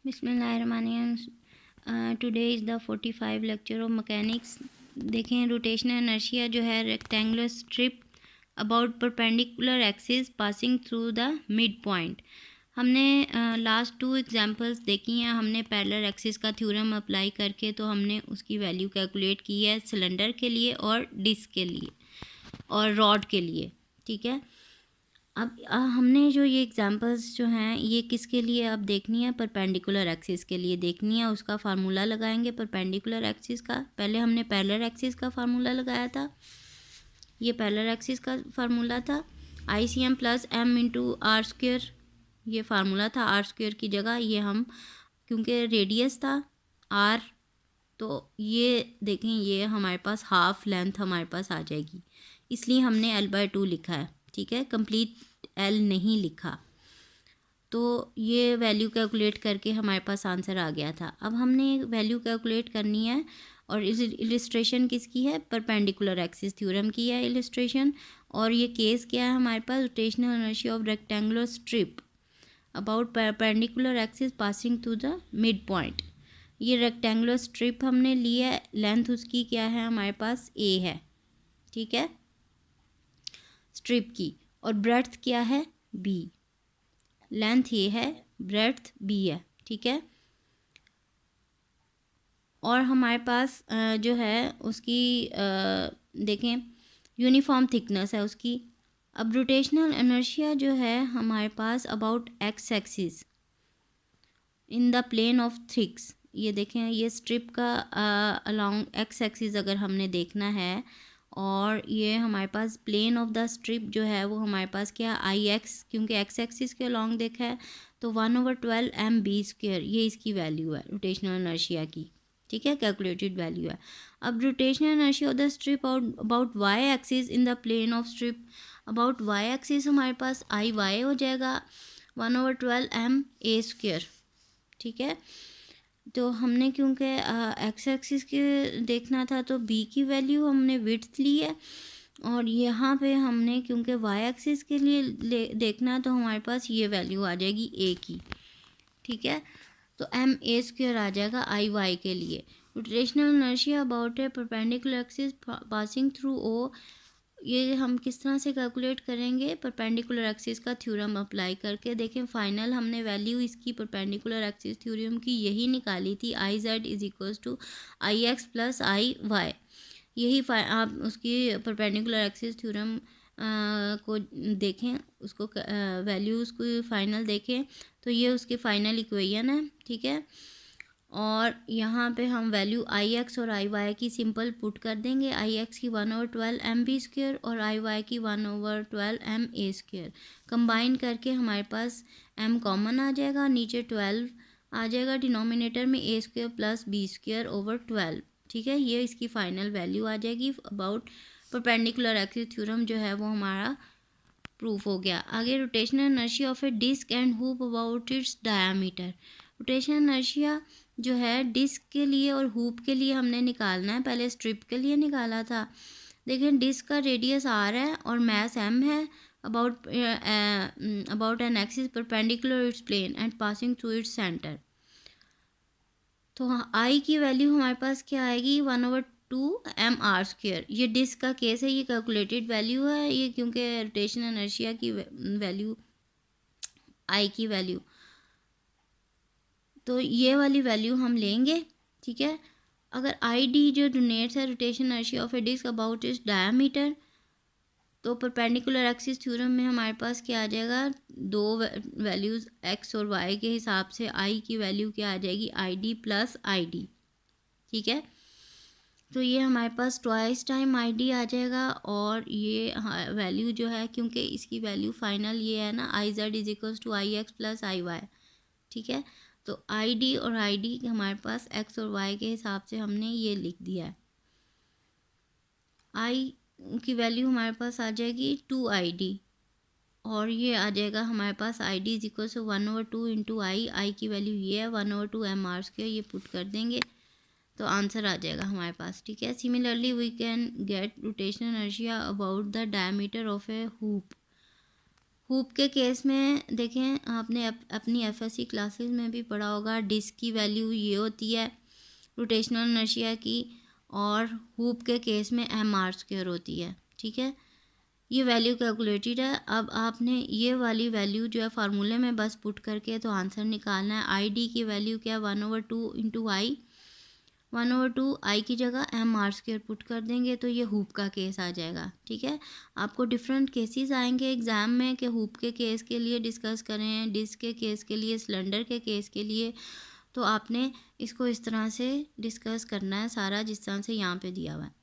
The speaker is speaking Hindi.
बिस्मिल्लाहिर्रहमानिर्रहीम। Today is the 45 lecture of mechanics. देखें, रोटेशनल इनर्शिया जो है rectangular strip about perpendicular axis passing through the mid point. हमने लास्ट 2 एग्जांपल्स देखी हैं। हमने पैरेलल एक्सिस का थ्योरम अप्लाई करके तो हमने उसकी वैल्यू कैलकुलेट की है सिलेंडर के लिए और डिस्क के लिए और रॉड के लिए, ठीक है। अब हमने जो ये एग्जांपल्स जो हैं ये किसके लिए अब देखनी है, परपेंडिकुलर एक्सिस के लिए देखनी है। उसका फार्मूला लगाएंगे परपेंडिकुलर एक्सिस का। पहले हमने पैरेलल एक्सिस का फार्मूला लगाया था। ये पैरेलल एक्सिस का फार्मूला था ICM plus m into r square. ये फार्मूला था आर स्क्वेयर की जगह ये हम, क्योंकि रेडियस था r, तो ये देखें ये हमारे पास हाफ लेंथ हमारे पास आ जाएगी, इसलिए हमने l/2 लिखा है, ठीक है। कंप्लीट l नहीं लिखा। तो ये वैल्यू कैलकुलेट करके हमारे पास आंसर आ गया था। अब हमने वैल्यू कैलकुलेट करनी है और इस इलिस्ट्रेशन किसकी है, परपेंडिकुलर एक्सिस थ्योरम की है इलिस्ट्रेशन। और ये केस क्या है हमारे पास, rotational inertia of rectangular strip about perpendicular axis passing through the mid point. ये रेक्टेंगुलर स्ट्रिप हमने ली है, लेंथ उसकी क्या है हमारे पास a है, ठीक है, स्ट्रिप की, और ब्रेड्थ क्या है b। लेंथ ये है, ब्रेड्थ b है, ठीक है। और हमारे पास जो है उसकी देखें यूनिफॉर्म थिकनेस है उसकी। अब रोटेशनल इनर्शिया जो है हमारे पास about X axis in the plane of thicks. ये देखें ये स्ट्रिप का अलोंग एक्स एक्सिस अगर हमने देखना है और ये हमारे पास प्लेन ऑफ द स्ट्रिप जो है वो हमारे पास क्या IX, क्योंकि एक्स एक्सिस के अलोंग देखा है तो 1/12 mb², ये इसकी वैल्यू है रोटेशनल इनर्शिया की, ठीक है, कैलकुलेटेड वैल्यू है। अब rotational inertia of the strip about y axis in the plane of strip, about y axis हमारे पास IY हो जाएगा 1/12 ma², ठीक है। तो हमने क्योंकि एक्स एक्सिस के देखना था तो b की वैल्यू हमने विड्थ ली है, और यहाँ पे हमने क्योंकि y एक्सिस के लिए देखना तो हमारे पास ये वैल्यू आ जाएगी a की, ठीक है। तो ma² आ जाएगा IY के लिए। Rotational inertia about A perpendicular axis passing through o, ये हम किस तरह से कैलकुलेट करेंगे, परपेंडिकुलर एक्सिस का थ्योरम अप्लाई करके। देखें फाइनल हमने वैल्यू इसकी परपेंडिकुलर एक्सिस थ्योरम की यही निकाली थी, IZ is equals to IX plus IY। यही आप उसकी परपेंडिकुलर एक्सिस थ्योरम को देखें, उसको वैल्यू उसको फाइनल देखें तो ये उसकी फाइनल इक्वेशन है, ठीक है। और यहाँ पे हम वैल्यू IX और IY की सिंपल पुट कर देंगे। IX की 1/12 mb² और IY की 1/12 ma²। कंबाइन करके हमारे पास m कॉमन आ जाएगा, नीचे 12 आ जाएगा डिनोमिनेटर में, a² प्लस b²/12, ठीक है। ये इसकी फाइनल वैल्यू आ जाएगी अबाउट परपेंडिकुलर एक्सिस थ्योरम जो है वो हमारा प्रूफ हो गया। आगे rotational inertia of a disc and hoop about its diameter. Rotational inertia जो है डिस्क के लिए और हुप के लिए हमने निकालना है, पहले स्ट्रिप के लिए निकाला था। देखिए डिस्क का रेडियस r है और मास m है, about an axis perpendicular its plane and passing through its centre. तो I की वैल्यू हमारे पास क्या आएगी 1/2 mr²। ये डिस्क का केस है, ये कैलकुलेटेड वैल्यू है ये, क्योंकि रोटेशनल इनर्शिया की वैल्यू I की वैल्यू, तो ये वाली वैल्यू हम लेंगे, ठीक है। अगर ID जो डोनेट्स है rotation inertia of a disc about its diameter, तो परपेंडिकुलर एक्सिस थ्योरम में हमारे पास क्या आ जाएगा, दो वैल्यूज़ x और y के हिसाब से I की वैल्यू क्या आ जाएगी ID प्लस ID, ठीक है। तो ये हमारे पास ट्वाइस टाइम ID आ जाएगा, और ये वैल्यू जो है क्योंकि इसकी वैल्यू फाइनल ये है ना IZ is equals to IX plus IY, ठीक है। तो ID और ID हमारे पास x और y के हिसाब से हमने ये लिख दिया है। I की वैल्यू हमारे पास आ जाएगी 2ID, और ये आ जाएगा हमारे पास ID is equal to 1/2 into I की वैल्यू ये है 1/2 mr², ये पुट कर देंगे तो आंसर आ जाएगा हमारे पास, ठीक है। Similarly we can get rotational inertia about the diameter of a hoop. Hoop के केस में देखें, आपने अपनी एफएससी क्लासेस में भी पढ़ा होगा, डिस्क की वैल्यू ये होती है रोटेशनल इनर्शिया की, और हूप के केस में m r² होती है। ठीक है, ये वैल्यू कैलकुलेटेड है। अब आपने ये वाली वैल्यू जो है फार्मूले में बस पुट करके तो आंसर निकालना है। आई डी की वैल्यू क्या है, 1/2 इंटू आई, 1/2 आई की जगह m r² पुट कर देंगे तो ये हूप का केस आ जाएगा। ठीक है, आपको डिफरेंट केसेस आएंगे एग्ज़ाम में कि हूप के केस के लिए डिस्कस करें, डिस्क के केस के लिए, सिलेंडर के केस के लिए, तो आपने इसको इस तरह से डिस्कस करना है सारा, जिस तरह से यहाँ पे दिया हुआ है।